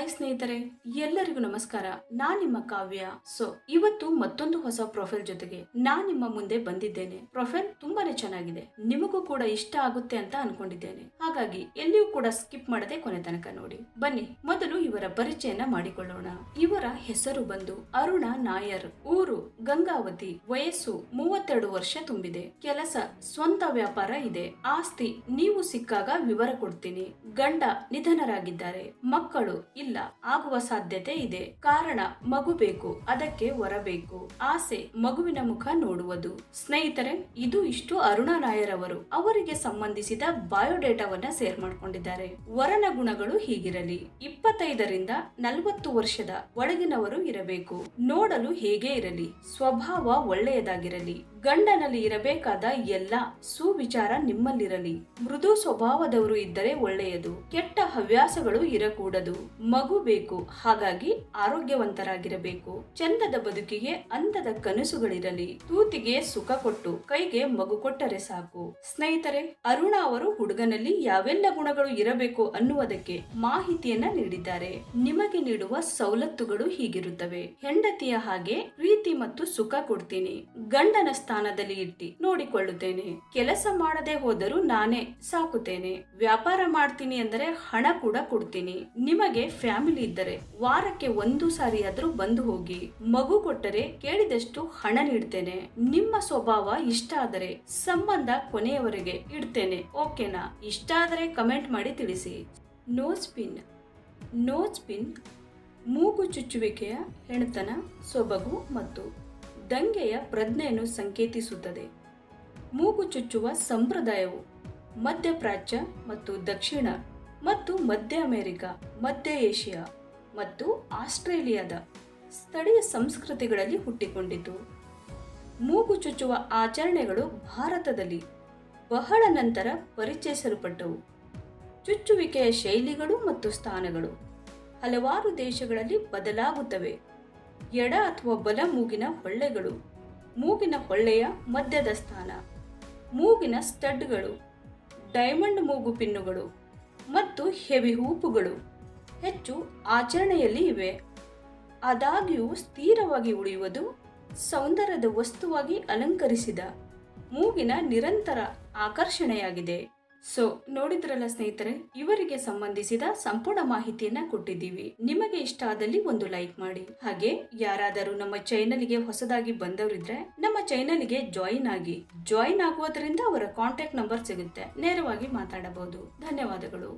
Hi ಸ್ನೇಹಿತರೆ, ಎಲ್ಲರಿಗೂ ನಮಸ್ಕಾರ. ನಾನ್ ನಿಮ್ಮ ಕಾವ್ಯ. ಇವತ್ತು ಮತ್ತೊಂದು ಹೊಸ ಪ್ರೊಫೈಲ್ ಜೊತೆಗೆ ನಾನ್ ನಿಮ್ಮ ಮುಂದೆ ಬಂದಿದ್ದೇನೆ. ಪ್ರೊಫೈಲ್ ತುಂಬಾನೇ ಚೆನ್ನಾಗಿದೆ, ನಿಮಗೂ ಕೂಡ ಇಷ್ಟ ಆಗುತ್ತೆ ಅಂತ ಅನ್ಕೊಂಡಿದ್ದೇನೆ. ಹಾಗಾಗಿ ಎಲ್ಲಿಯೂ ಕೂಡ ಸ್ಕಿಪ್ ಮಾಡದೆ ಕೊನೆ ತನಕ ನೋಡಿ. ಬನ್ನಿ ಮೊದಲು ಇವರ ಪರಿಚಯನ ಮಾಡಿಕೊಳ್ಳೋಣ. ಇವರ ಹೆಸರು ಬಂದು ಅರುಣ ನಾಯರ್, ಊರು ಗಂಗಾವತಿ, ವಯಸ್ಸು 32 ವರ್ಷ ತುಂಬಿದೆ. ಕೆಲಸ ಸ್ವಂತ ವ್ಯಾಪಾರ ಇದೆ. ಆಸ್ತಿ ನೀವು ಸಿಕ್ಕಾಗ ವಿವರ ಕೊಡ್ತೀನಿ. ಗಂಡ ನಿಧನರಾಗಿದ್ದಾರೆ. ಮಕ್ಕಳು ಇಲ್ಲ, ಆಗುವ ಸಾಧ್ಯತೆ ಇದೆ. ಕಾರಣ ಮಗು ಬೇಕು, ಅದಕ್ಕೆ ವರ ಬೇಕು. ಆಸೆ ಮಗುವಿನ ಮುಖ ನೋಡುವುದು. ಸ್ನೇಹಿತರೆ, ಇದು ಇಷ್ಟು ಅರುಣಾ ನಾಯರ್ ಅವರು ಅವರಿಗೆ ಸಂಬಂಧಿಸಿದ ಬಯೋಡೇಟಾವನ್ನ ಶೇರ್ ಮಾಡ್ಕೊಂಡಿದ್ದಾರೆ. ವರನ ಗುಣಗಳು ಹೀಗಿರಲಿ: 25ರಿಂದ 40 ವರ್ಷದ ಒಳಗಿನವರು ಇರಬೇಕು. ನೋಡಲು ಹೇಗೆ ಇರಲಿ, ಸ್ವಭಾವ ಒಳ್ಳೆಯದಾಗಿರಲಿ. ಗಂಡನಲ್ಲಿ ಇರಬೇಕಾದ ಎಲ್ಲ ಸುವಿಚಾರ ನಿಮ್ಮಲ್ಲಿರಲಿ. ಮೃದು ಸ್ವಭಾವದವರು ಇದ್ದರೆ ಒಳ್ಳೆಯದು. ಕೆಟ್ಟ ಹವ್ಯಾಸಗಳು ಇರಕೂಡದು. ಮಗು ಬೇಕು, ಹಾಗಾಗಿ ಆರೋಗ್ಯವಂತರಾಗಿರಬೇಕು. ಚಂದದ ಬದುಕಿಗೆ ಅಂದದ ಕನಸುಗಳಿರಲಿ. ತೂತಿಗೆ ಸುಖ ಕೊಟ್ಟು ಕೈಗೆ ಮಗು ಕೊಟ್ಟರೆ ಸಾಕು. ಸ್ನೇಹಿತರೆ, ಅರುಣ ಅವರು ಹುಡುಗನಲ್ಲಿ ಯಾವೆಲ್ಲ ಗುಣಗಳು ಇರಬೇಕು ಅನ್ನುವುದಕ್ಕೆ ಮಾಹಿತಿಯನ್ನ ನೀಡಿದ್ದಾರೆ. ನಿಮಗೆ ನೀಡುವ ಸವಲತ್ತುಗಳು ಹೀಗಿರುತ್ತವೆ: ಹೆಂಡತಿಯ ಹಾಗೆ ಪ್ರೀತಿ ಮತ್ತು ಸುಖ ಕೊಡ್ತೀನಿ. ಗಂಡನ ಸ್ಥಾನದಲ್ಲಿ ಇಟ್ಟು ನೋಡಿಕೊಳ್ಳುತ್ತೇನೆ. ಕೆಲಸ ಮಾಡದೆ ಹೋದರೂ ನಾನೇ ಸಾಕುತ್ತೇನೆ. ವ್ಯಾಪಾರ ಮಾಡ್ತೀನಿ ಅಂದರೆ ಹಣ ಕೂಡ ಕೊಡ್ತೀನಿ. ನಿಮಗೆ ಫ್ಯಾಮಿಲಿ ಇದ್ದರೆ ವಾರಕ್ಕೆ 1 ಸಾರಿಯಾದ್ರೂ ಬಂದು ಹೋಗಿ. ಮಗು ಕೊಟ್ಟರೆ ಕೇಳಿದಷ್ಟು ಹಣ ನೀಡ್ತೇನೆ. ನಿಮ್ಮ ಸ್ವಭಾವ ಇಷ್ಟ ಆದರೆ ಸಂಬಂಧ ಕೊನೆಯವರೆಗೆ ಇಡ್ತೇನೆ. ಓಕೆನಾ? ಇಷ್ಟ ಆದರೆ ಕಮೆಂಟ್ ಮಾಡಿ ತಿಳಿಸಿ. ನೋಸ್ ಪಿನ್ ಮೂಗು ಚುಚ್ಚುವಿಕೆಯ ಹೆಣತನ, ಸೊಬಗು ಮತ್ತು ದಂಗೆಯ ಪ್ರಜ್ಞೆಯನ್ನು ಸಂಕೇತಿಸುತ್ತದೆ. ಮೂಗು ಚುಚ್ಚುವ ಸಂಪ್ರದಾಯವು ಮಧ್ಯಪ್ರಾಚ್ಯ ಮತ್ತು ದಕ್ಷಿಣ ಮತ್ತು ಮಧ್ಯ ಅಮೆರಿಕ, ಮಧ್ಯ ಏಷ್ಯಾ ಮತ್ತು ಆಸ್ಟ್ರೇಲಿಯಾದ ಸ್ಥಳೀಯ ಸಂಸ್ಕೃತಿಗಳಲ್ಲಿ ಹುಟ್ಟಿಕೊಂಡಿತು. ಮೂಗು ಚುಚ್ಚುವ ಆಚರಣೆಗಳು ಭಾರತದಲ್ಲಿ ಬಹಳ ನಂತರ ಪರಿಚಯಿಸಲ್ಪಟ್ಟವು. ಚುಚ್ಚುವಿಕೆಯ ಶೈಲಿಗಳು ಮತ್ತು ಸ್ಥಾನಗಳು ಹಲವಾರು ದೇಶಗಳಲ್ಲಿ ಬದಲಾಗುತ್ತವೆ. ಎಡ ಅಥವಾ ಬಲ ಮೂಗಿನ ಹೊಳ್ಳೆಗಳು, ಮೂಗಿನ ಹೊಳ್ಳೆಯ ಮಧ್ಯದ ಸ್ಥಾನ, ಮೂಗಿನ ಸ್ಟಡ್ಗಳು, ಡೈಮಂಡ್ ಮೂಗು ಪಿನ್ನುಗಳು ಮತ್ತು ಹೆವಿ ಹೂಪುಗಳು ಹೆಚ್ಚು ಆಚರಣೆಯಲ್ಲಿ ಇವೆ. ಆದಾಗ್ಯೂ ಸ್ಥಿರವಾಗಿ ಉಳಿಯುವುದು ಸೌಂದರ್ಯದ ವಸ್ತುವಾಗಿ ಅಲಂಕರಿಸಿದ ಮೂಗಿನ ನಿರಂತರ ಆಕರ್ಷಣೆಯಾಗಿದೆ. ನೋಡಿದ್ರಲ್ಲ ಸ್ನೇಹಿತರೆ, ಇವರಿಗೆ ಸಂಬಂಧಿಸಿದ ಸಂಪೂರ್ಣ ಮಾಹಿತಿಯನ್ನ ಕೊಟ್ಟಿದ್ದೀವಿ. ನಿಮಗೆ ಇಷ್ಟ ಆದಲ್ಲಿ ಒಂದು ಲೈಕ್ ಮಾಡಿ. ಹಾಗೆ ಯಾರಾದರೂ ನಮ್ಮ ಚಾನೆಲ್ಗೆ ಹೊಸದಾಗಿ ಬಂದವರಿದ್ರೆ ನಮ್ಮ ಚಾನೆಲ್ಗೆ ಜಾಯಿನ್ ಆಗುವುದರಿಂದ ಅವರ ಕಾಂಟ್ಯಾಕ್ಟ್ ನಂಬರ್ ಸಿಗುತ್ತೆ, ನೇರವಾಗಿ ಮಾತಾಡಬಹುದು. ಧನ್ಯವಾದಗಳು.